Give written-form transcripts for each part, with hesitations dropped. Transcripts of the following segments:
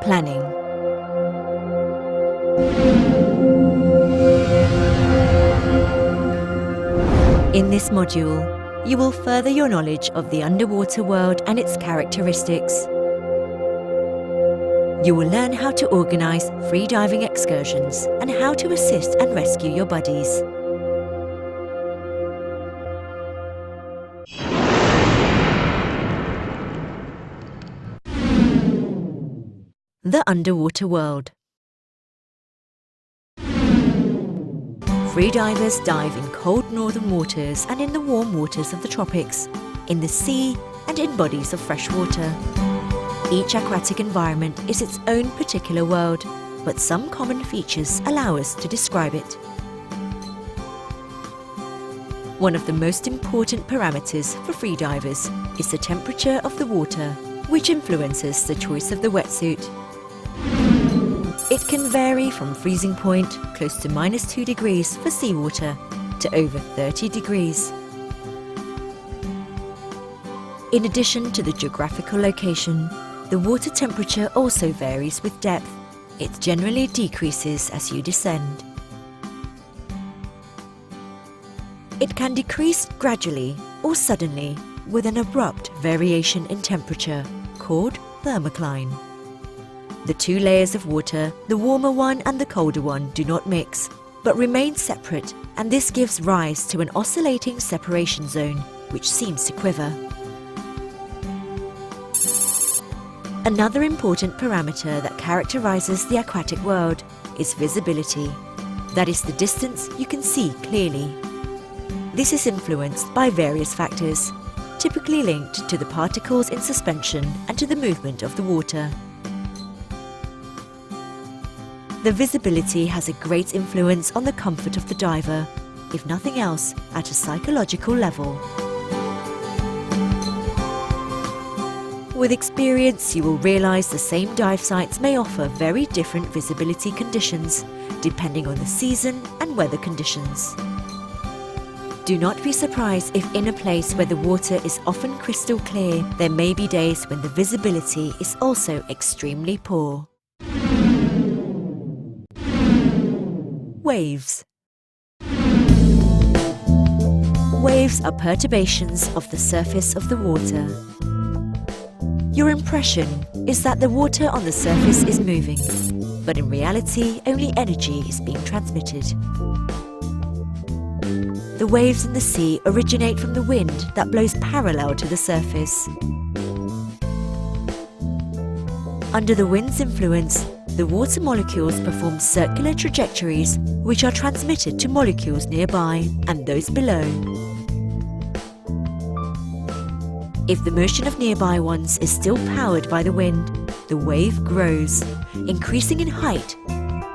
planning. In this module, you will further your knowledge of the underwater world and its characteristics. You will learn how to organise free-diving excursions and how to assist and rescue your buddies. The underwater world. Freedivers dive in cold northern waters and in the warm waters of the tropics, in the sea and in bodies of fresh water. Each aquatic environment is its own particular world, but some common features allow us to describe it. One of the most important parameters for freedivers is the temperature of the water, which influences the choice of the wetsuit. It can vary from freezing point, close to -2 degrees for seawater, to over 30 degrees. In addition to the geographical location, the water temperature also varies with depth. It generally decreases as you descend. It can decrease gradually or suddenly with an abrupt variation in temperature, called thermocline. The two layers of water, the warmer one and the colder one, do not mix, but remain separate, and this gives rise to an oscillating separation zone, which seems to quiver. Another important parameter that characterizes the aquatic world is visibility. That is the distance you can see clearly. This is influenced by various factors, typically linked to the particles in suspension and to the movement of the water. The visibility has a great influence on the comfort of the diver, if nothing else, at a psychological level. With experience, you will realize the same dive sites may offer very different visibility conditions, depending on the season and weather conditions. Do not be surprised if in a place where the water is often crystal clear, there may be days when the visibility is also extremely poor. Waves. Waves are perturbations of the surface of the water. Your impression is that the water on the surface is moving, but in reality only energy is being transmitted. The waves in the sea originate from the wind that blows parallel to the surface. Under the wind's influence, the water molecules perform circular trajectories which are transmitted to molecules nearby and those below. If the motion of nearby ones is still powered by the wind, the wave grows, increasing in height.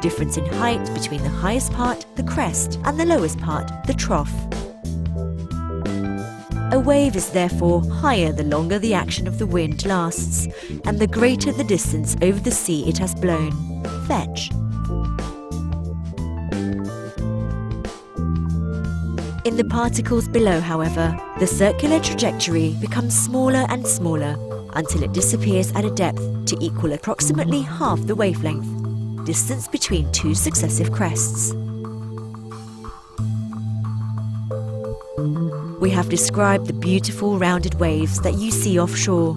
Difference in height between the highest part, the crest, and the lowest part, the trough. A wave is therefore higher the longer the action of the wind lasts, and the greater the distance over the sea it has blown. Fetch. In the particles below, however, the circular trajectory becomes smaller and smaller until it disappears at a depth to equal approximately half the wavelength, distance between two successive crests. We have described the beautiful rounded waves that you see offshore.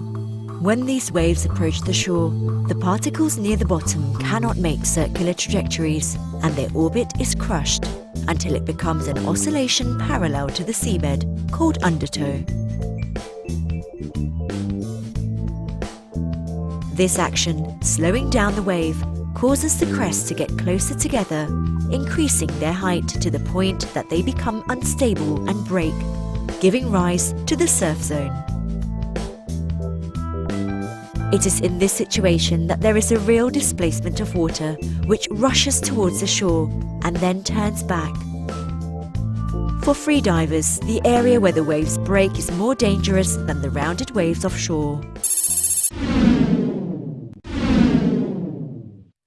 When these waves approach the shore, the particles near the bottom cannot make circular trajectories, and their orbit is crushed until it becomes an oscillation parallel to the seabed, called undertow. This action, slowing down the wave, causes the crests to get closer together, increasing their height to the point that they become unstable and break, giving rise to the surf zone. It is in this situation that there is a real displacement of water which rushes towards the shore and then turns back. For freedivers, the area where the waves break is more dangerous than the rounded waves offshore.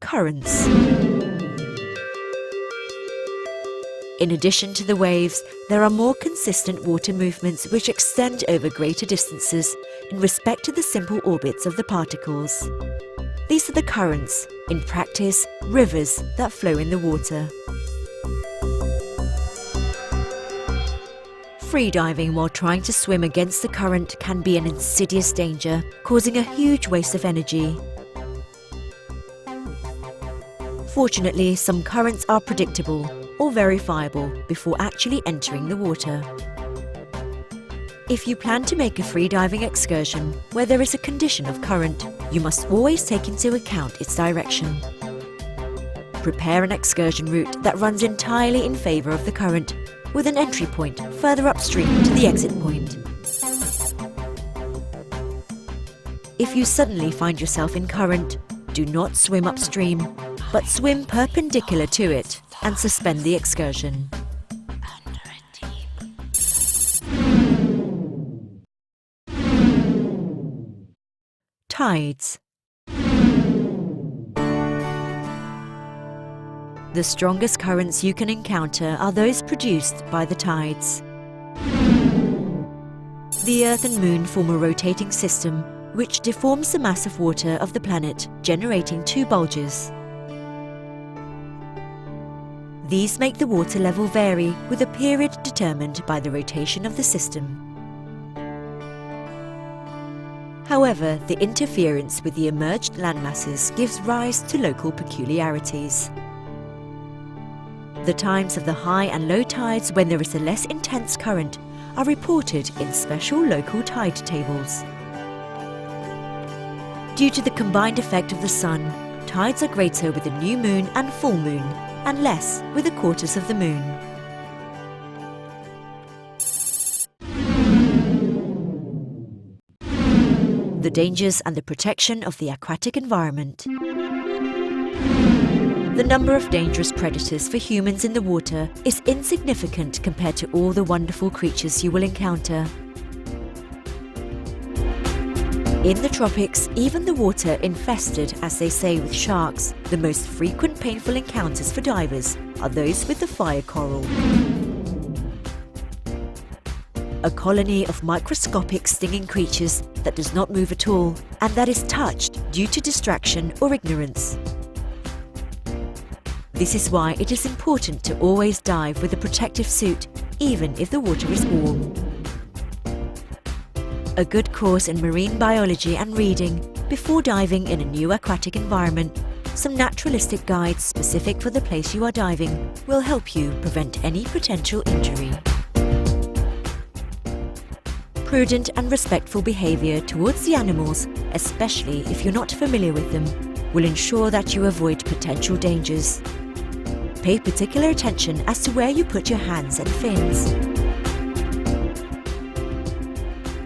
Currents. In addition to the waves, there are more consistent water movements which extend over greater distances in respect to the simple orbits of the particles. These are the currents, in practice, rivers that flow in the water. Freediving while trying to swim against the current can be an insidious danger, causing a huge waste of energy. Fortunately, some currents are predictable or verifiable before actually entering the water. If you plan to make a freediving excursion where there is a condition of current, you must always take into account its direction. Prepare an excursion route that runs entirely in favour of the current, with an entry point further upstream to the exit point. If you suddenly find yourself in current, do not swim upstream, but swim perpendicular to it and suspend the excursion. Tides. The strongest currents you can encounter are those produced by the tides. The Earth and Moon form a rotating system which deforms the mass of water of the planet, generating two bulges. These make the water level vary with a period determined by the rotation of the system. However, the interference with the emerged landmasses gives rise to local peculiarities. The times of the high and low tides when there is a less intense current are reported in special local tide tables. Due to the combined effect of the sun, tides are greater with the new moon and full moon, and less with the quarters of the moon. The dangers and the protection of the aquatic environment. The number of dangerous predators for humans in the water is insignificant compared to all the wonderful creatures you will encounter. In the tropics, even the water infested, as they say, with sharks, the most frequent painful encounters for divers are those with the fire coral. A colony of microscopic stinging creatures that does not move at all and that is touched due to distraction or ignorance. This is why it is important to always dive with a protective suit, even if the water is warm. A good course in marine biology and reading before diving in a new aquatic environment, some naturalistic guides specific for the place you are diving, will help you prevent any potential injury. Prudent and respectful behaviour towards the animals, especially if you're not familiar with them, will ensure that you avoid potential dangers. Pay particular attention as to where you put your hands and fins.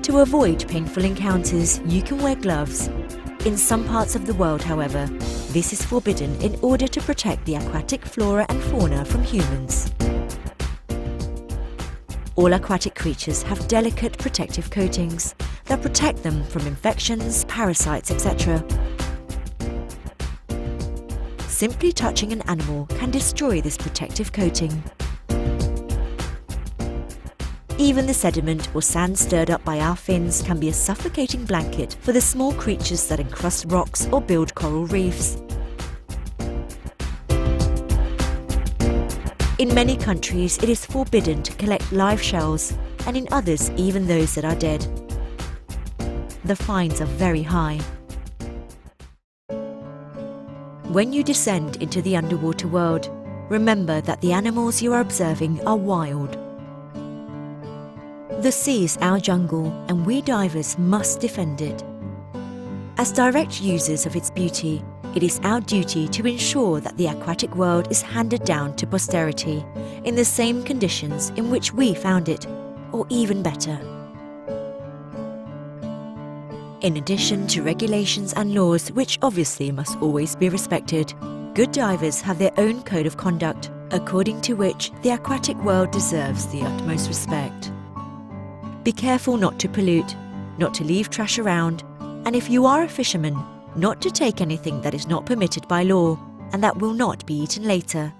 To avoid painful encounters, you can wear gloves. In some parts of the world, however, this is forbidden in order to protect the aquatic flora and fauna from humans. All aquatic creatures have delicate protective coatings that protect them from infections, parasites, etc. Simply touching an animal can destroy this protective coating. Even the sediment or sand stirred up by our fins can be a suffocating blanket for the small creatures that encrust rocks or build coral reefs. In many countries, it is forbidden to collect live shells, and in others, even those that are dead. The fines are very high. When you descend into the underwater world, remember that the animals you are observing are wild. The sea is our jungle, and we divers must defend it. As direct users of its beauty, it is our duty to ensure that the aquatic world is handed down to posterity in the same conditions in which we found it, or even better. In addition to regulations and laws which obviously must always be respected, good divers have their own code of conduct, according to which the aquatic world deserves the utmost respect. Be careful not to pollute, not to leave trash around, and if you are a fisherman, not to take anything that is not permitted by law and that will not be eaten later.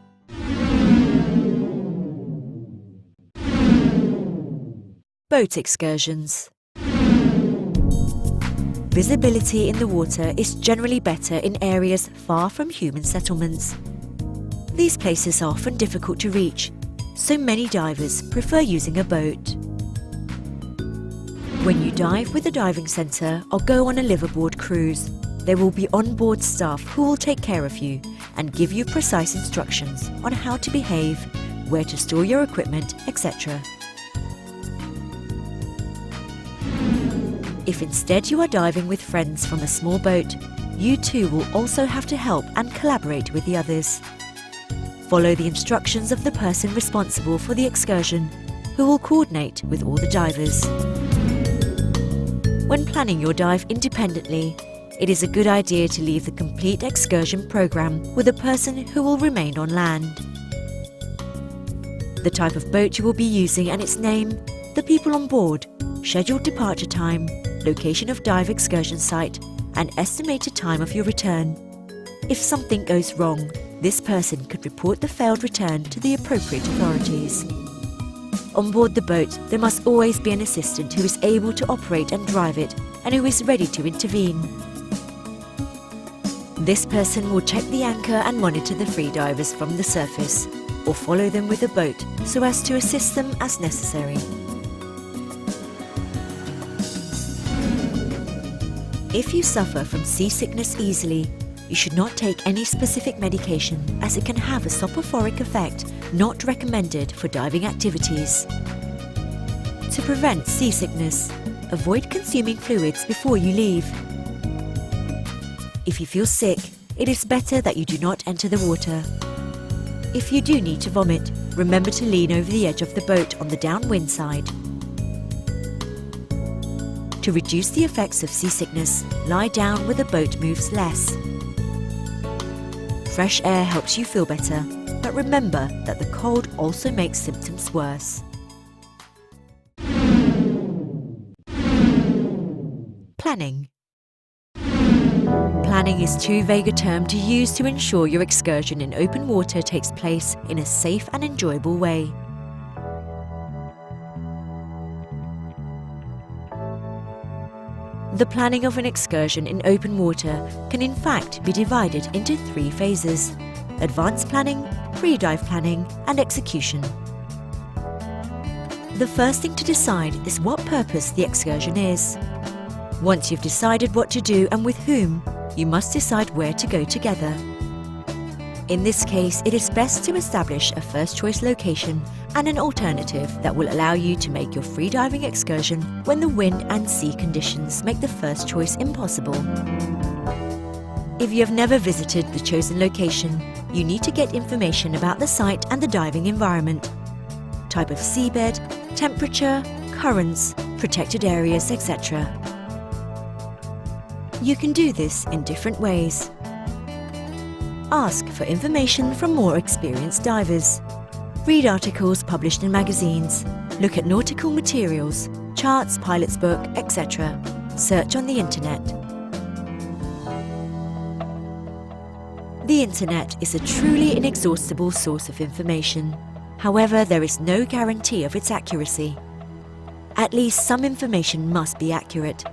Boat excursions. Visibility in the water is generally better in areas far from human settlements. These places are often difficult to reach, so many divers prefer using a boat. When you dive with a diving centre or go on a liveaboard cruise, there will be on-board staff who will take care of you and give you precise instructions on how to behave, where to store your equipment, etc. If instead you are diving with friends from a small boat, you too will also have to help and collaborate with the others. Follow the instructions of the person responsible for the excursion, who will coordinate with all the divers. When planning your dive independently, it is a good idea to leave the complete excursion program with a person who will remain on land. The type of boat you will be using and its name, the people on board, scheduled departure time, location of dive excursion site, and estimated time of your return. If something goes wrong, this person could report the failed return to the appropriate authorities. On board the boat, there must always be an assistant who is able to operate and drive it and who is ready to intervene. This person will check the anchor and monitor the freedivers from the surface, or follow them with a boat so as to assist them as necessary. If you suffer from seasickness easily, you should not take any specific medication as it can have a soporific effect not recommended for diving activities. To prevent seasickness, avoid consuming fluids before you leave. If you feel sick, it is better that you do not enter the water. If you do need to vomit, remember to lean over the edge of the boat on the downwind side. To reduce the effects of seasickness, lie down where the boat moves less. Fresh air helps you feel better, but remember that the cold also makes symptoms worse. Planning. Planning is too vague a term to use to ensure your excursion in open water takes place in a safe and enjoyable way. The planning of an excursion in open water can in fact be divided into 3 phases: advanced planning, pre-dive planning, and execution. The first thing to decide is what purpose the excursion is. Once you've decided what to do and with whom, you must decide where to go together. In this case, it is best to establish a first-choice location and an alternative that will allow you to make your freediving excursion when the wind and sea conditions make the first choice impossible. If you have never visited the chosen location, you need to get information about the site and the diving environment, type of seabed, temperature, currents, protected areas, etc. You can do this in different ways. Ask for information from more experienced divers. Read articles published in magazines. Look at nautical materials, charts, pilot's book, etc. Search on the internet. The internet is a truly inexhaustible source of information. However, there is no guarantee of its accuracy. At least some information must be accurate,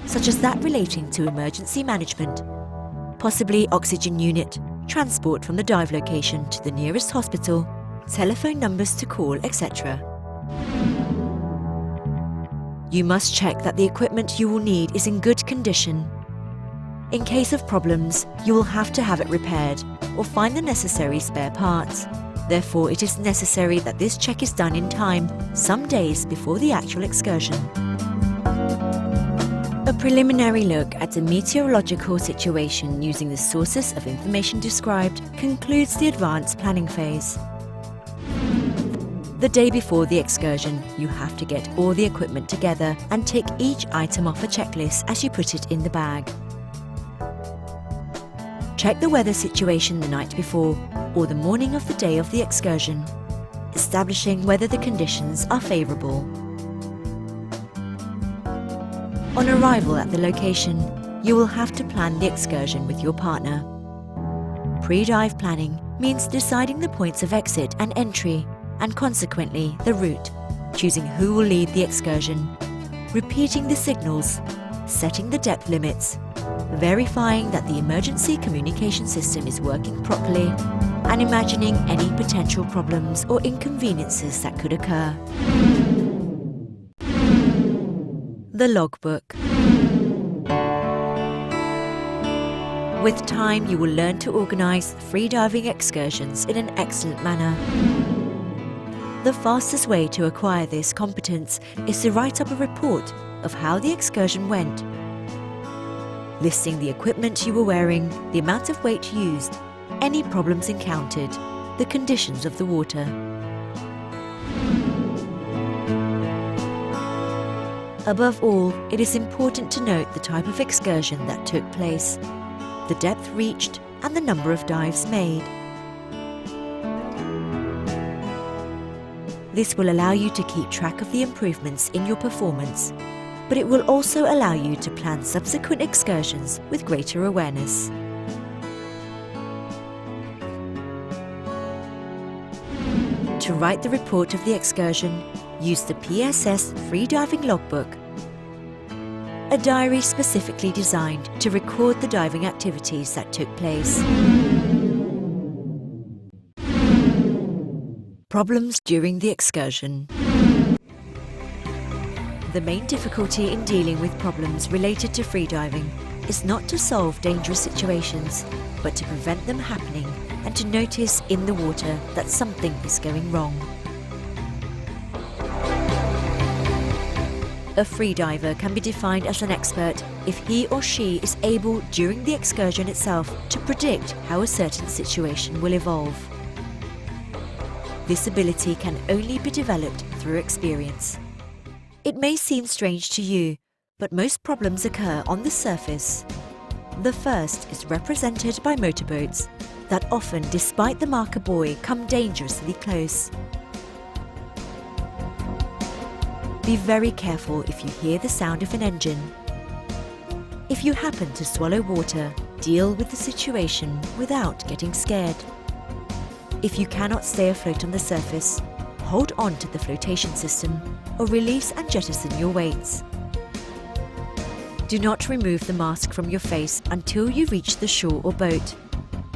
such as that relating to emergency management, possibly oxygen unit, transport from the dive location to the nearest hospital, telephone numbers to call, etc. You must check that the equipment you will need is in good condition. In case of problems, you will have to have it repaired or find the necessary spare parts. Therefore, it is necessary that this check is done in time, some days before the actual excursion. A preliminary look at a meteorological situation using the sources of information described concludes the advanced planning phase. The day before the excursion, you have to get all the equipment together and tick each item off a checklist as you put it in the bag. Check the weather situation the night before or the morning of the day of the excursion, establishing whether the conditions are favourable. On arrival at the location, you will have to plan the excursion with your partner. Pre-dive planning means deciding the points of exit and entry, and consequently the route, choosing who will lead the excursion, repeating the signals, setting the depth limits, verifying that the emergency communication system is working properly, and imagining any potential problems or inconveniences that could occur. The logbook. With time, you will learn to organise freediving excursions in an excellent manner. The fastest way to acquire this competence is to write up a report of how the excursion went, listing the equipment you were wearing, the amount of weight used, any problems encountered, the conditions of the water. Above all, it is important to note the type of excursion that took place, the depth reached, and the number of dives made. This will allow you to keep track of the improvements in your performance, but it will also allow you to plan subsequent excursions with greater awareness. To write the report of the excursion, use the PSS Freediving Logbook, a diary specifically designed to record the diving activities that took place. Problems during the excursion. The main difficulty in dealing with problems related to freediving is not to solve dangerous situations, but to prevent them happening and to notice in the water that something is going wrong. A freediver can be defined as an expert if he or she is able, during the excursion itself, to predict how a certain situation will evolve. This ability can only be developed through experience. It may seem strange to you, but most problems occur on the surface. The first is represented by motorboats that often, despite the marker buoy, come dangerously close. Be very careful if you hear the sound of an engine. If you happen to swallow water, deal with the situation without getting scared. If you cannot stay afloat on the surface, hold on to the flotation system or release and jettison your weights. Do not remove the mask from your face until you reach the shore or boat.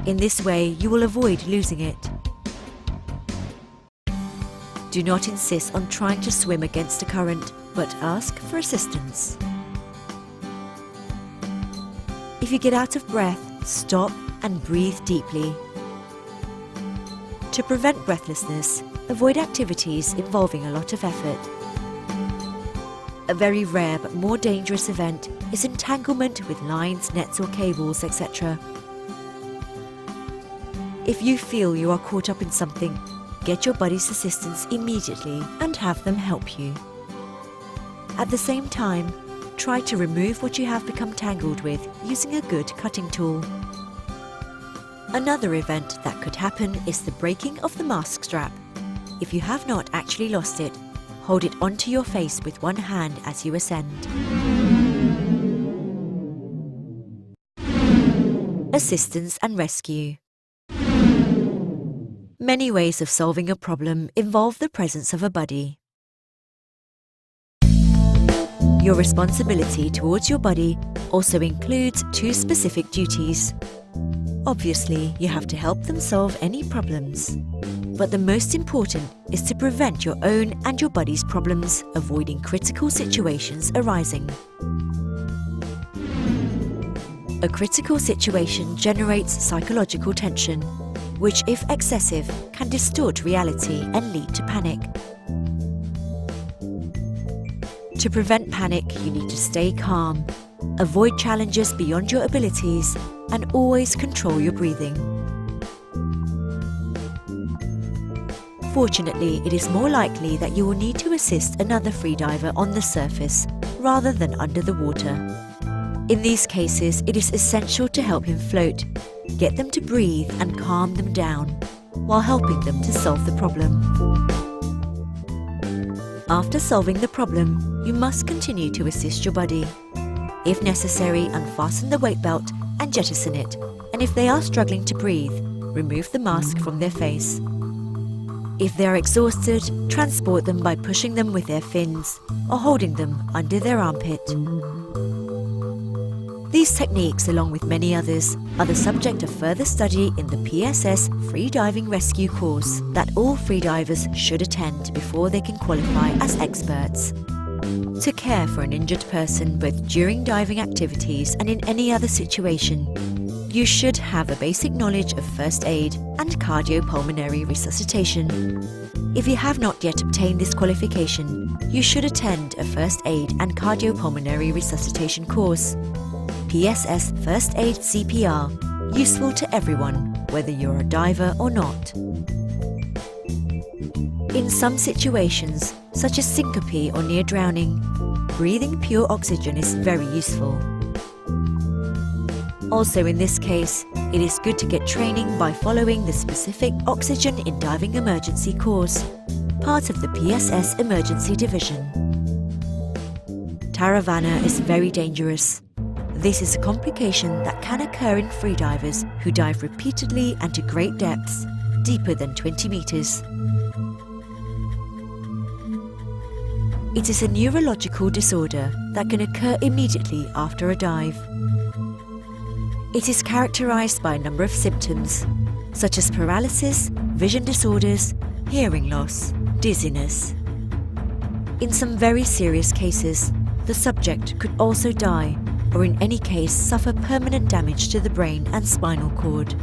In this way, you will avoid losing it. Do not insist on trying to swim against a current, but ask for assistance. If you get out of breath, stop and breathe deeply. To prevent breathlessness, avoid activities involving a lot of effort. A very rare but more dangerous event is entanglement with lines, nets or cables, etc. If you feel you are caught up in something, get your buddy's assistance immediately and have them help you. At the same time, try to remove what you have become tangled with using a good cutting tool. Another event that could happen is the breaking of the mask strap. If you have not actually lost it, hold it onto your face with one hand as you ascend. Assistance and rescue. Many ways of solving a problem involve the presence of a buddy. Your responsibility towards your buddy also includes two specific duties. Obviously, you have to help them solve any problems. But the most important is to prevent your own and your buddy's problems, avoiding critical situations arising. A critical situation generates psychological tension, which, if excessive, can distort reality and lead to panic. To prevent panic, you need to stay calm, avoid challenges beyond your abilities, and always control your breathing. Fortunately, it is more likely that you will need to assist another freediver on the surface rather than under the water. In these cases, it is essential to help him float, get them to breathe and calm them down, while helping them to solve the problem. After solving the problem, you must continue to assist your buddy. If necessary, unfasten the weight belt and jettison it, and if they are struggling to breathe, remove the mask from their face. If they are exhausted, transport them by pushing them with their fins or holding them under their armpit. These techniques, along with many others, are the subject of further study in the PSS Freediving Rescue course that all freedivers should attend before they can qualify as experts. To care for an injured person both during diving activities and in any other situation, you should have a basic knowledge of first aid and cardiopulmonary resuscitation. If you have not yet obtained this qualification, you should attend a first aid and cardiopulmonary resuscitation course. PSS First Aid CPR, useful to everyone, whether you're a diver or not. In some situations, such as syncope or near drowning, breathing pure oxygen is very useful. Also in this case, it is good to get training by following the specific Oxygen in Diving Emergency course, part of the PSS Emergency Division. Taravana is very dangerous. This is a complication that can occur in freedivers who dive repeatedly and to great depths, deeper than 20 meters. It is a neurological disorder that can occur immediately after a dive. It is characterized by a number of symptoms, such as paralysis, vision disorders, hearing loss, dizziness. In some very serious cases, the subject could also die, or in any case suffer permanent damage to the brain and spinal cord.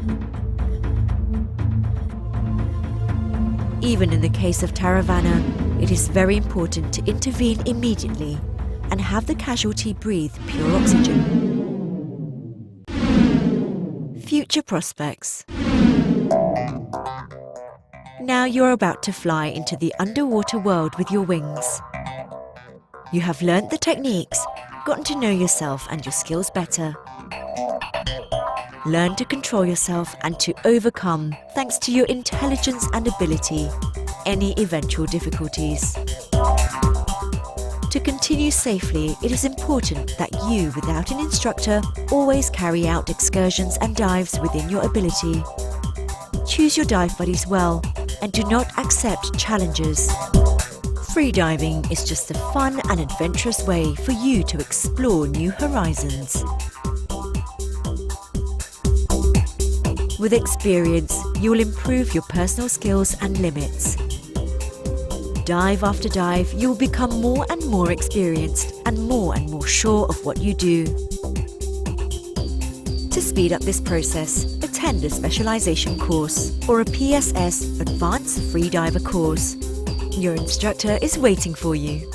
Even in the case of Taravana, it is very important to intervene immediately and have the casualty breathe pure oxygen. Future prospects. Now you're about to fly into the underwater world with your wings. You have learnt the techniques, gotten to know yourself and your skills better. Learn to control yourself and to overcome, thanks to your intelligence and ability, any eventual difficulties. To continue safely, it is important that you, without an instructor, always carry out excursions and dives within your ability. Choose your dive buddies well and do not accept challenges. Freediving is just a fun and adventurous way for you to explore new horizons. With experience, you will improve your personal skills and limits. Dive after dive, you will become more and more experienced and more sure of what you do. To speed up this process, attend a specialization course or a PSS Advanced Freediver course. Your instructor is waiting for you.